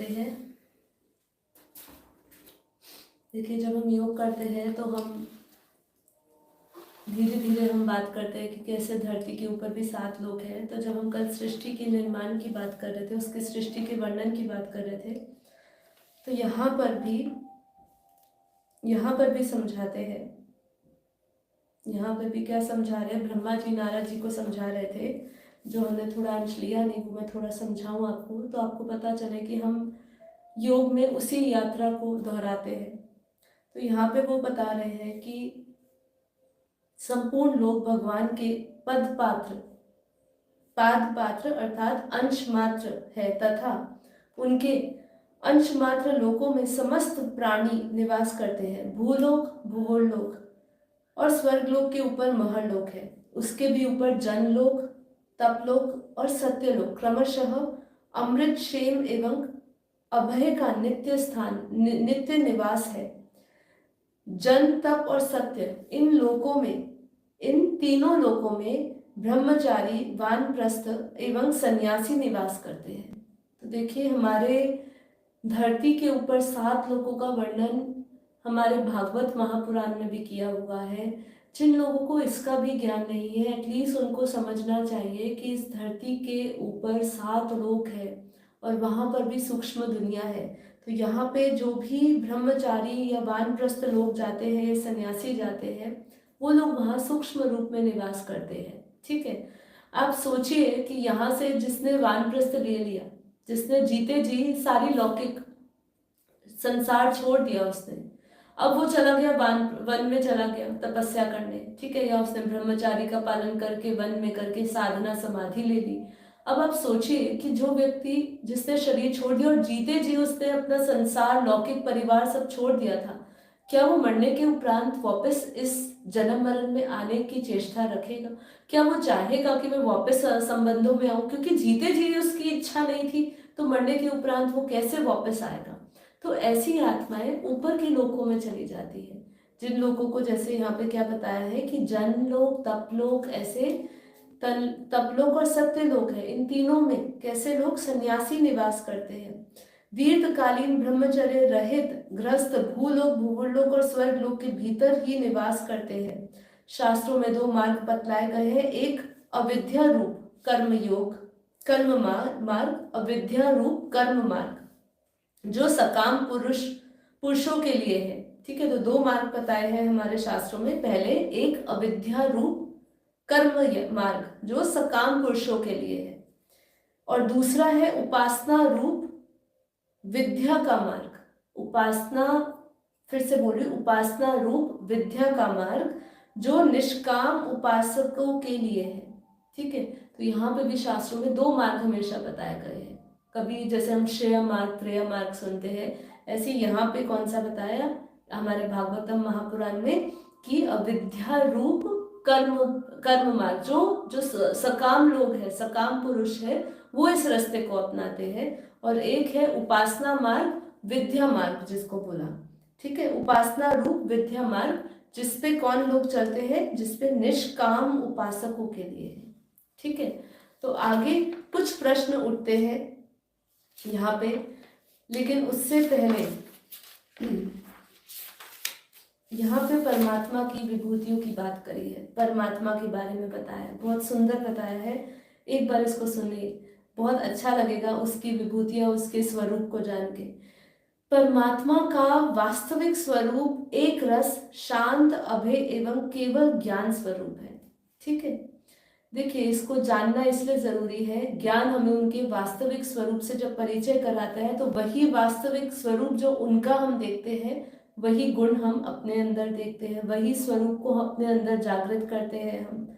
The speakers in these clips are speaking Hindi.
करते हैं। देखिए, जब हम योग करते हैं तो हम धीरे धीरे हम बात करते हैं कि कैसे धरती के ऊपर भी 7 लोक हैं। तो जब हम कल सृष्टि के निर्माण की बात कर रहे थे, उसके सृष्टि के वर्णन की बात कर रहे थे, तो यहाँ पर भी समझाते हैं। यहाँ पर भी क्या समझा रहे हैं? ब्रह्मा जी नारद जी को समझा रहे थे। जो हमने थोड़ा अंश लिया नहीं, वो मैं थोड़ा समझाऊं आपको, तो आपको पता चले कि हम योग में उसी यात्रा को दोहराते हैं। तो यहाँ पे वो बता रहे हैं कि संपूर्ण लोग भगवान के पाद पात्र अर्थात अंश मात्र है, तथा उनके अंश मात्र लोकों में समस्त प्राणी निवास करते हैं। भूलोक, भूगोलोक और स्वर्गलोक के ऊपर महरलोक है। उसके भी ऊपर जनलोक, तपलोक और सत्यलोक क्रमशः अमृत, क्षेम एवं अभय का नित्य स्थान, नित्य निवास है। जन, तप और सत्य, इन तीनों लोकों में ब्रह्मचारी, वानप्रस्थ एवं सन्यासी निवास करते हैं। तो देखिए, हमारे धरती के ऊपर 7 लोकों का वर्णन हमारे भागवत महापुराण में भी किया हुआ है। जिन लोगों को इसका भी ज्ञान नहीं है, एटलीस्ट उनको समझना चाहिए कि इस धरती के ऊपर 7 लोक है और वहाँ पर भी सूक्ष्म दुनिया है। तो यहाँ पे जो भी ब्रह्मचारी या वानप्रस्थ लोग जाते हैं, सन्यासी जाते हैं, वो लोग वहाँ सूक्ष्म रूप में निवास करते हैं। ठीक है, आप सोचिए कि यहाँ से जिसने वानप्रस्थ ले लिया, जिसने जीते जी सारी लौकिक संसार छोड़ दिया उसने, अब वो चला गया वन में चला गया तपस्या करने, ठीक है, या उसने ब्रह्मचारी का पालन करके वन में करके साधना समाधि ले ली। अब आप सोचिए कि जो व्यक्ति जिसने शरीर छोड़ दिया और जीते जी उसने अपना संसार, लौकिक परिवार सब छोड़ दिया था, क्या वो मरने के उपरांत वापस इस जन्म मरण में आने की चेष्टा रखेगा? क्या वो चाहेगा कि मैं वापस संबंधों में आऊं? क्योंकि जीते जी उसकी इच्छा नहीं थी, तो मरने के उपरांत वो कैसे वापस आएगा? तो ऐसी आत्माएं ऊपर के लोकों में चली जाती है। जिन लोगों को, जैसे यहाँ पे क्या बताया है कि जनलोक, तपलोक, ऐसे तपलोक और सत्यलोक है, इन तीनों में कैसे लोग सन्यासी निवास करते हैं। दीर्घकालीन ब्रह्मचर्य रहित गृहस्थ भूलोक, भूगोलोक और स्वर्गलोक के भीतर ही निवास करते हैं। शास्त्रों में 2 मार्ग बतलाए गए हैं, एक अविद्या रूप कर्म योग, कर्म मार्ग, अविद्या रूप कर्म मार्ग जो सकाम पुरुषों के लिए है। ठीक है, तो 2 मार्ग बताए हैं हमारे शास्त्रों में। पहले एक अविद्या रूप कर्म मार्ग जो सकाम पुरुषों के लिए है, और दूसरा है उपासना रूप विद्या का मार्ग। फिर से बोलिए, उपासना रूप विद्या का मार्ग जो निष्काम उपासकों के लिए है। ठीक है, तो यहाँ पे भी शास्त्रों में 2 मार्ग हमेशा बताए गए हैं। कभी जैसे हम श्रेय मार्ग, प्रेय मार्ग सुनते हैं, ऐसे यहाँ पे कौन सा बताया हमारे भागवतम महापुराण में कि अविद्या रूप कर्म मार्ग जो सकाम लोग है, सकाम पुरुष है, वो इस रास्ते को अपनाते हैं। और एक है उपासना मार्ग, विद्या मार्ग जिसको बोला। ठीक है, उपासना रूप विद्या मार्ग जिसपे कौन लोग चलते हैं? जिसपे निष्काम उपासकों के लिए है। ठीक है, तो आगे कुछ प्रश्न उठते हैं यहाँ पे, लेकिन उससे पहले यहाँ पे परमात्मा की विभूतियों की बात करी है, परमात्मा के बारे में बताया है, बहुत सुंदर बताया है। एक बार इसको सुनिए, बहुत अच्छा लगेगा उसकी विभूतियां, उसके स्वरूप को जान के। परमात्मा का वास्तविक स्वरूप एक रस, शांत, अभय एवं केवल ज्ञान स्वरूप है। ठीक है, देखिए, इसको जानना इसलिए जरूरी है, ज्ञान हमें उनके वास्तविक स्वरूप से जब परिचय कराता है, तो वही वास्तविक स्वरूप जो उनका हम देखते हैं, वही गुण हम अपने अंदर देखते हैं, वही स्वरूप को अपने अंदर जागृत करते हैं हम।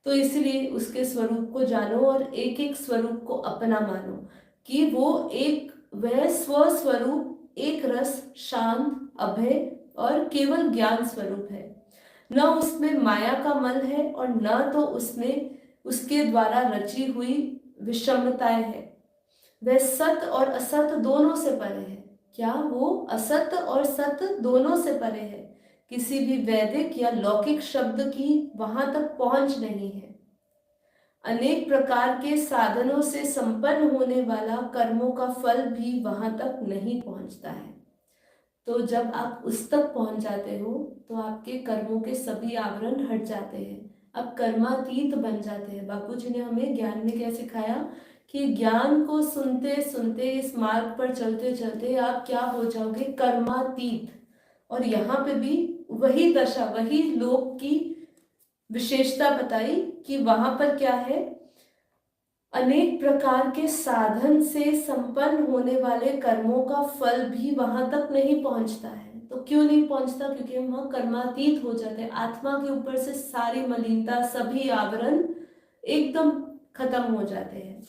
तो इसलिए उसके स्वरूप को जानो और एक एक स्वरूप को अपना मानो कि वो वह स्वस्वरूप एक रस, शांत, अभय और केवल ज्ञान स्वरूप है। न उसमें माया का मल है और न तो उसमें उसके द्वारा रची हुई विषमताएं है। वह सत और असत दोनों से परे है। क्या? वो असत और सत दोनों से परे है। किसी भी वैदिक या लौकिक शब्द की वहां तक पहुंच नहीं है। अनेक प्रकार के साधनों से संपन्न होने वाला कर्मों का फल भी वहां तक नहीं पहुंचता है। तो जब आप उस तक पहुंच जाते हो तो आपके कर्मों के सभी आवरण हट जाते हैं, आप कर्मातीत बन जाते हैं। बापूजी ने हमें ज्ञान में क्या सिखाया कि ज्ञान को सुनते सुनते, इस मार्ग पर चलते चलते आप क्या हो जाओगे, कर्मातीत। और यहाँ पे भी वही दशा, वही लोक की विशेषता बताई कि वहां पर क्या है, अनेक प्रकार के साधन से संपन्न होने वाले कर्मों का फल भी वहां तक नहीं पहुंचता है। तो क्यों नहीं पहुंचता? क्योंकि हम वहां कर्मातीत हो जाते हैं। आत्मा के ऊपर से सारी मलिनता, सभी आवरण एकदम खत्म हो जाते हैं।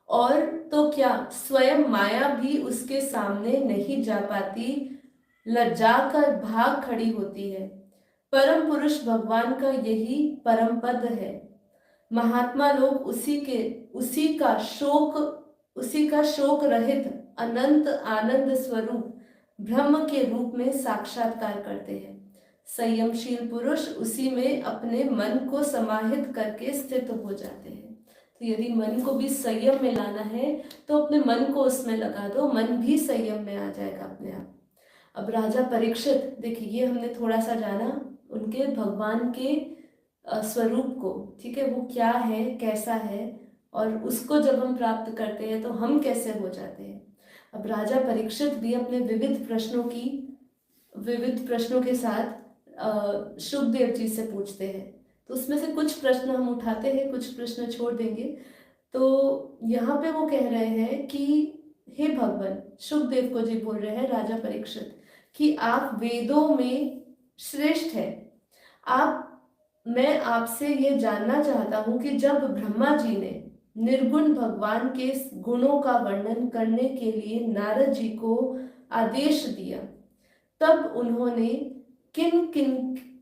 और तो क्या, स्वयं माया भी उसके सामने नहीं जा पाती, लज्जा कर भाग खड़ी होती है। परम पुरुष भगवान का यही परम पद है। महात्मा लोग उसी का शोक रहित अनंत आनंद स्वरूप ब्रह्म के रूप में साक्षात्कार करते हैं। संयमशील पुरुष उसी में अपने मन को समाहित करके स्थित हो जाते हैं। तो यदि मन को भी संयम में लाना है तो अपने मन को उसमें लगा दो, मन भी संयम में आ जाएगा अपने आप। अब राजा परीक्षित, देखिए ये हमने थोड़ा सा जाना उनके भगवान के स्वरूप को, ठीक है, वो क्या है, कैसा है, और उसको जब हम प्राप्त करते हैं तो हम कैसे हो जाते हैं। अब राजा परीक्षित भी अपने विविध प्रश्नों के साथ शुकदेव जी से पूछते हैं। तो उसमें से कुछ प्रश्न हम उठाते हैं, कुछ प्रश्न छोड़ देंगे। तो यहाँ पे वो कह रहे हैं कि हे भगवान, शुकदेव को जी बोल रहे हैं राजा परीक्षित कि आप वेदों में श्रेष्ठ है। मैं आपसे ये जानना चाहता हूँ कि जब ब्रह्मा जी ने निर्गुण भगवान के गुणों का वर्णन करने के लिए नारद जी को आदेश दिया, तब उन्होंने किन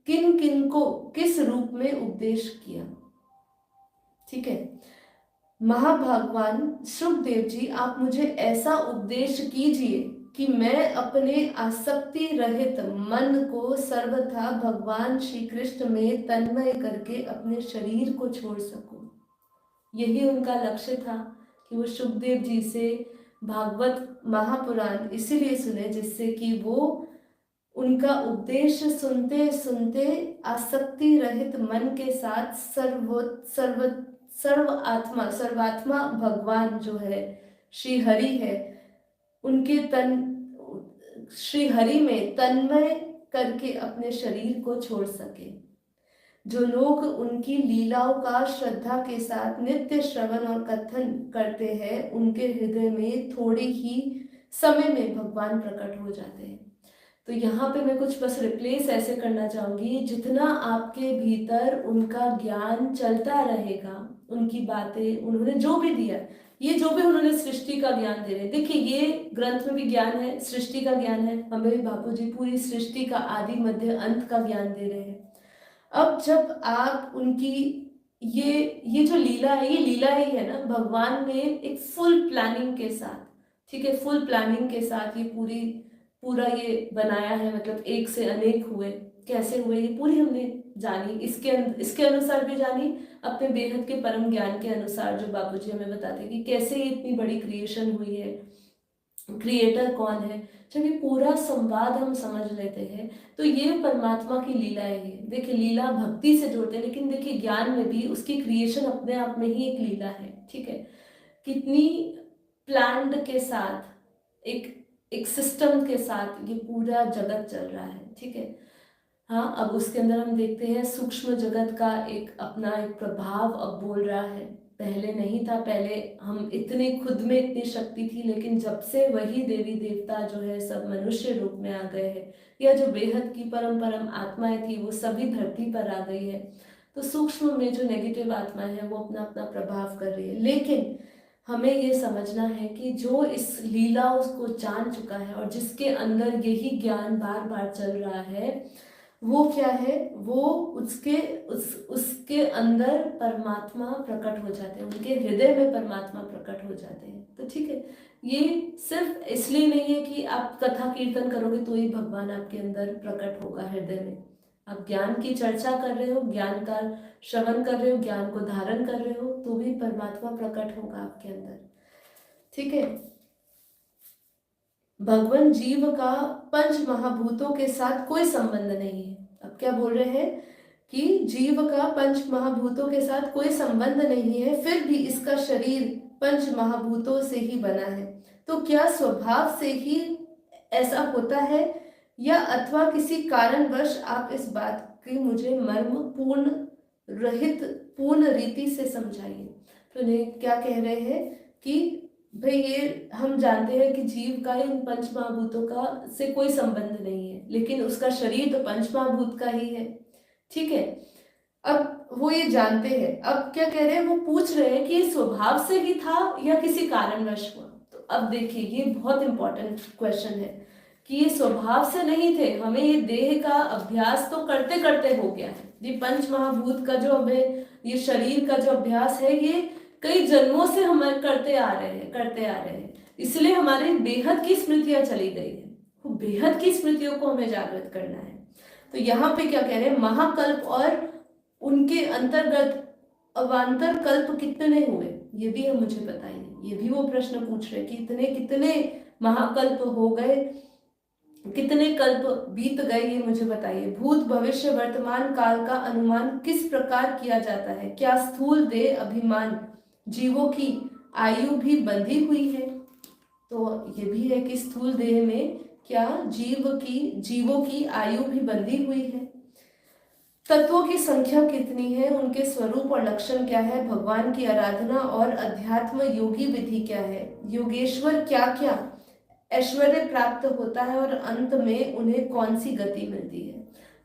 किन को किस रूप में उपदेश किया। ठीक है, महाभगवान शुकदेव जी, आप मुझे ऐसा उपदेश कीजिए कि मैं अपने आसक्ति रहित मन को सर्वथा भगवान श्री कृष्ण में तन्मय करके अपने शरीर को छोड़ सकूं। यही उनका लक्ष्य था कि वो शुकदेव जी से भागवत महापुराण इसीलिए सुने जिससे कि वो उनका उपदेश सुनते सुनते आसक्ति रहित मन के साथ सर्वात्मा भगवान जो है, श्री हरि है, उनके श्री हरि में तन्मय करके अपने शरीर को छोड़ सके। जो लोग उनकी लीलाओं का श्रद्धा के साथ नित्य श्रवण और कथन करते हैं, उनके हृदय में थोड़े ही समय में भगवान प्रकट हो जाते हैं। तो यहाँ पे मैं कुछ बस रिप्लेस ऐसे करना चाहूंगी, जितना आपके भीतर उनका ज्ञान चलता रहेगा, उनकी बातें, उन्होंने जो भी दिया, ये जो भी उन्होंने सृष्टि का ज्ञान दे रहे हैं, देखिए ये ग्रंथ में भी ज्ञान है, सृष्टि का ज्ञान है, हमें भी बापू जी पूरी सृष्टि का आदि मध्य अंत का ज्ञान दे रहे हैं। अब जब आप उनकी ये जो लीला है, ये लीला ही है ना, भगवान ने एक फुल प्लानिंग के साथ, ठीक है, फुल प्लानिंग के साथ ये पूरा ये बनाया है। मतलब एक से अनेक हुए, कैसे हुए ये पूरी हमने जानी, इसके अनुसार भी जानी, अपने बेहद के परम ज्ञान के अनुसार जो बापूजी हमें बताते कि कैसे ये इतनी बड़ी क्रिएशन हुई है, क्रिएटर कौन है। जब ये पूरा संवाद हम समझ लेते हैं तो ये परमात्मा की लीला है। देखिए लीला भक्ति से जोड़ते हैं, लेकिन देखिए ज्ञान में भी उसकी क्रिएशन अपने आप में ही एक लीला है। ठीक है, कितनी प्लान्ड के साथ, एक सिस्टम के साथ ये पूरा जगत चल रहा है। ठीक है, हाँ, अब उसके अंदर हम देखते हैं सूक्ष्म जगत का एक अपना एक प्रभाव अब बोल रहा है। पहले नहीं था, पहले हम इतने खुद में इतनी शक्ति थी, लेकिन जब से वही देवी देवता जो है सब मनुष्य रूप में आ गए हैं, या जो बेहद की परम परम आत्माएं थी वो सभी धरती पर आ गई है, तो सूक्ष्म में जो नेगेटिव आत्माएं हैं वो अपना अपना प्रभाव कर रही है। लेकिन हमें ये समझना है कि जो इस लीला उसको जान चुका है और जिसके अंदर यही ज्ञान बार बार चल रहा है, वो क्या है, वो उसके अंदर परमात्मा प्रकट हो जाते हैं, उनके हृदय में परमात्मा प्रकट हो जाते हैं। तो ठीक है, ये सिर्फ इसलिए नहीं है कि आप कथा कीर्तन करोगे तो ही भगवान आपके अंदर प्रकट होगा हृदय में। आप ज्ञान की चर्चा कर रहे हो, ज्ञान का श्रवण कर रहे हो, ज्ञान को धारण कर रहे हो, तो भी परमात्मा प्रकट होगा आपके अंदर। ठीक है। भगवान जीव का पंच महाभूतों के साथ कोई संबंध नहीं है। अब क्या बोल रहे हैं कि जीव का पंच महाभूतों के साथ कोई संबंध नहीं है, फिर भी इसका शरीर पंच महाभूतों से ही बना है। तो क्या स्वभाव से ही ऐसा होता है, या अथवा किसी कारणवश? आप इस बात की मुझे मर्म पूर्ण रीति से समझाइए। तो क्या कह रहे हैं कि भाई ये हम जानते हैं कि जीव का इन पंच महाभूतों का से कोई संबंध नहीं है, लेकिन उसका शरीर तो पंच महाभूत का ही है। ठीक है। अब वो ये जानते हैं, अब क्या कह रहे हैं, वो पूछ रहे हैं कि ये स्वभाव से ही था या किसी कारणवश हुआ। तो अब देखिए, ये बहुत इंपॉर्टेंट क्वेश्चन है कि ये स्वभाव से नहीं थे, हमें ये देह का अभ्यास तो करते करते हो गया है। ये पंच महाभूत का जो हमें ये शरीर का जो अभ्यास है, ये कई जन्मों से हम करते आ रहे हैं, इसलिए हमारी बेहद की स्मृतियां चली गई है। वो बेहद की स्मृतियों को हमें जागृत करना है। तो यहाँ पे क्या कह रहे हैं, महाकल्प और उनके अंतर्गत अवान्तर कल्प कितने हुए, ये भी हम मुझे बताइए। ये भी वो प्रश्न पूछ रहे कि इतने कितने महाकल्प हो गए, कितने कल्प बीत गए, ये मुझे बताइए। भूत भविष्य वर्तमान काल का अनुमान किस प्रकार किया जाता है? क्या स्थूल देह अभिमान जीवों की आयु भी बंधी हुई है? तो ये भी है कि स्थूल देह में क्या जीवों की आयु भी बंधी हुई है? तत्वों की संख्या कितनी है, उनके स्वरूप और लक्षण क्या है? भगवान की आराधना और अध्यात्म योगी विधि क्या है? योगेश्वर क्या क्या ऐश्वर्य प्राप्त होता है और अंत में उन्हें कौन सी गति मिलती है?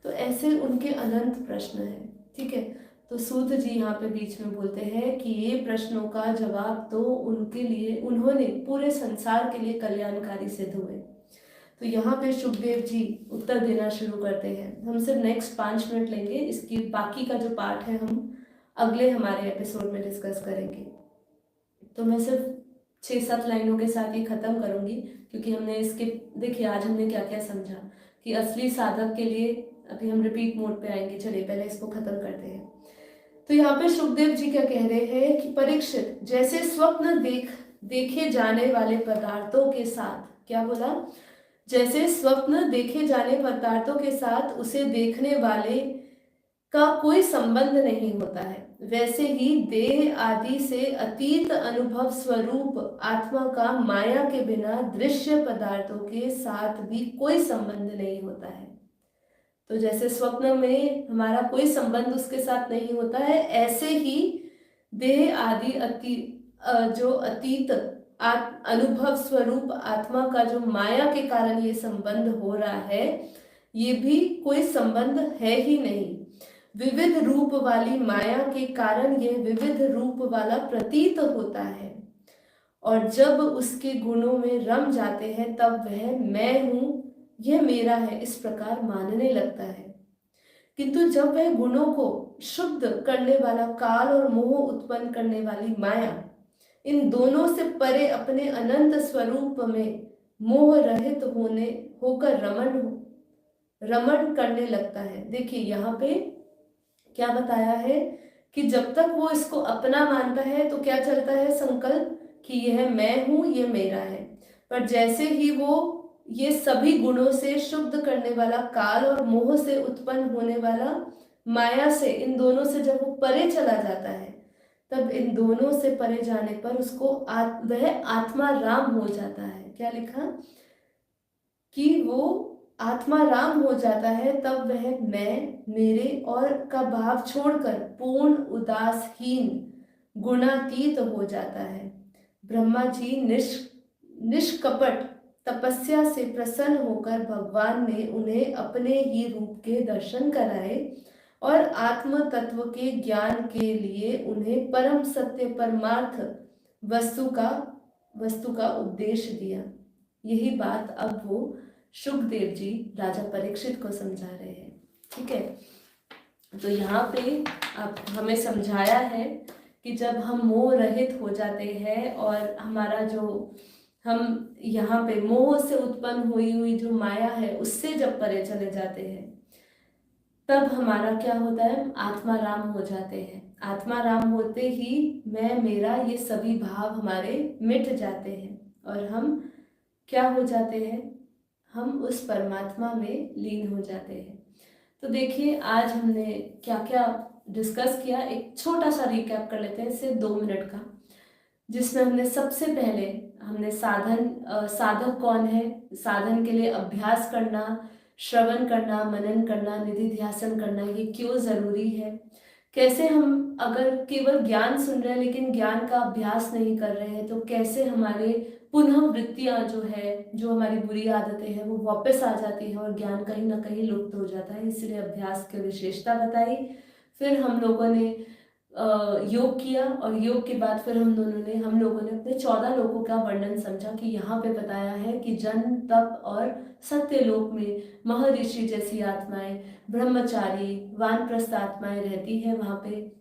तो ऐसे उनके अनंत प्रश्न हैं। ठीक है। तो सूत जी यहाँ पे बीच में बोलते हैं कि ये प्रश्नों का जवाब तो उनके लिए, उन्होंने पूरे संसार के लिए कल्याणकारी सिद्ध हुए। तो यहाँ पे सुखदेव जी उत्तर देना शुरू करते हैं। हम सिर्फ नेक्स्ट 5 मिनट लेंगे, इसकी बाकी का जो पार्ट है हम अगले हमारे एपिसोड में डिस्कस करेंगे। तो मैं सिर्फ 6-7 लाइनों के साथ ये खत्म करूंगी, क्योंकि हमने इसके, देखिए आज हमने क्या क्या समझा कि असली साधक के लिए, अभी हम रिपीट मोड पे आएंगे। चलिए पहले इसको खत्म करते हैं। तो यहाँ पे सुखदेव जी क्या कह रहे हैं कि परीक्षित, जैसे स्वप्न देखे जाने वाले पदार्थों के साथ, क्या बोला, जैसे स्वप्न देखे जाने पदार्थों के साथ उसे देखने वाले का कोई संबंध नहीं होता है, वैसे ही देह आदि से अतीत अनुभव स्वरूप आत्मा का माया के बिना दृश्य पदार्थों के साथ भी कोई संबंध नहीं होता है। तो जैसे स्वप्न में हमारा कोई संबंध उसके साथ नहीं होता है, ऐसे ही देह आदि जो अतीत अनुभव स्वरूप आत्मा का जो माया के कारण ये संबंध हो रहा है, ये भी कोई संबंध है ही नहीं। विविध रूप वाली माया के कारण यह विविध रूप वाला प्रतीत होता है, और जब उसके गुणों में रम जाते हैं तब वह मैं हूं, यह मेरा है, इस प्रकार मानने लगता है। किंतु जब वह गुणों को शुद्ध करने वाला काल और मोह उत्पन्न करने वाली माया, इन दोनों से परे अपने अनंत स्वरूप में मोह रहित होकर रमण करने लगता है। देखिए यहाँ पे क्या बताया है कि जब तक वो इसको अपना मानता है तो क्या चलता है संकल्प कि यह मैं हूं, ये मेरा है। पर जैसे ही वो ये सभी गुणों से शुद्ध करने वाला काल और मोह से उत्पन्न होने वाला माया से, इन दोनों से जब वो परे चला जाता है, तब इन दोनों से परे जाने पर उसको वह आत्मा राम हो जाता है। क्या लिखा कि वो आत्मा राम हो जाता है, तब वह मैं, मेरे और का भाव छोड़कर पूर्ण उदासहीन गुणातीत हो जाता है। ब्रह्मा जी निष्कपट तपस्या से प्रसन्न होकर भगवान ने उन्हें अपने ही रूप के दर्शन कराए और आत्म तत्व के ज्ञान के लिए उन्हें परम सत्य परमार्थ वस्तु का उपदेश दिया। यही बात अब वो सुखदेव जी राजा परीक्षित को समझा रहे हैं। ठीक है। तो यहाँ पे अब हमें समझाया है कि जब हम मोह रहित हो जाते हैं और हमारा जो, हम यहाँ पे मोह से उत्पन्न हुई जो माया है उससे जब परे चले जाते हैं, तब हमारा क्या होता है, हम आत्मा राम हो जाते हैं। आत्मा राम होते ही मैं मेरा ये सभी भाव हमारे मिट जाते हैं और हम क्या हो जाते हैं, हम उस परमात्मा में लीन हो जाते हैं। तो देखिए आज हमने क्या क्या डिस्कस किया, एक छोटा सा रिकैप कर लेते हैं सिर्फ 2 मिनट का, जिसमें हमने सबसे पहले हमने साधक कौन है, साधन के लिए अभ्यास करना, श्रवण करना, मनन करना, निधि ध्यासन करना ये क्यों ज़रूरी है, कैसे हम अगर केवल ज्ञान सुन रहे हैं लेकिन ज्ञान का अभ्यास नहीं कर रहे हैं तो कैसे हमारे पुनः वृत्तियाँ जो है, जो हमारी बुरी आदतें हैं वो वापस आ जाती हैं और ज्ञान कहीं ना कहीं लुप्त हो जाता है। इसलिए अभ्यास की विशेषता बताई। फिर हम लोगों ने योग किया और योग के बाद फिर हम लोगों ने अपने 14 लोकों का वर्णन समझा कि यहाँ पे बताया है कि जन्म तप और सत्य लोक में महर्षि जैसी आत्माएं, ब्रह्मचारी वानप्रस्थ आत्माएं रहती है वहाँ पे,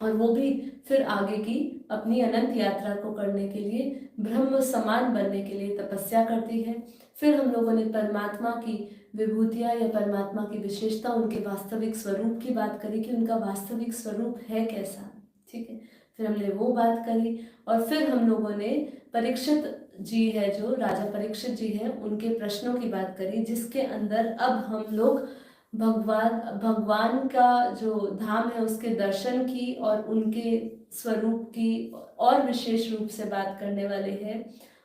और वो भी फिर आगे की अपनी अनंत यात्रा को करने के लिए ब्रह्म समान बनने के लिए तपस्या करती है। फिर हम लोगों ने परमात्मा की विभूतियाँ या परमात्मा की विशेषता, उनके वास्तविक स्वरूप की बात करी कि उनका वास्तविक स्वरूप है कैसा, ठीक है। फिर हमने वो बात करी और फिर हम लोगों ने परीक्षित जी है, जो राजा परीक्षित जी हैं, उनके प्रश्नों की बात करी, जिसके अंदर अब हम लोग भगवान का जो धाम है उसके दर्शन की और उनके स्वरूप की और विशेष रूप से बात करने वाले हैं।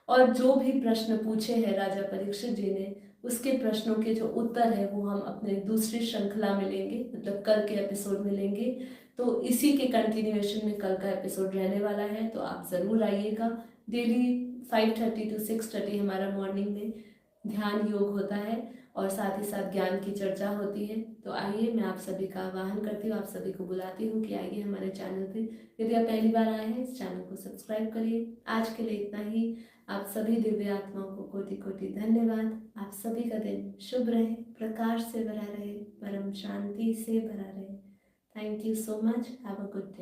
और जो भी प्रश्न पूछे हैं राजा परीक्षित जी ने, उसके प्रश्नों के जो उत्तर है वो हम अपने दूसरी श्रृंखला में लेंगे, मतलब कल के एपिसोड में लेंगे। तो इसी के कंटिन्यूएशन में कल का एपिसोड रहने वाला है, तो आप ज़रूर आइएगा। डेली 5:30 to 6:30 हमारा मॉर्निंग में ध्यान योग होता है और साथ ही साथ ज्ञान की चर्चा होती है। तो आइए, मैं आप सभी का आह्वान करती हूँ, आप सभी को बुलाती हूँ कि आइए हमारे चैनल पे। यदि आप पहली बार आए हैं इस चैनल को सब्सक्राइब करिए। आज के लिए इतना ही। आप सभी दिव्य आत्माओं को कोटि कोटि धन्यवाद। आप सभी का दिन शुभ रहे, प्रकाश से भरा रहे, परम शांति से भरा रहे। Thank you so much. Have a good day.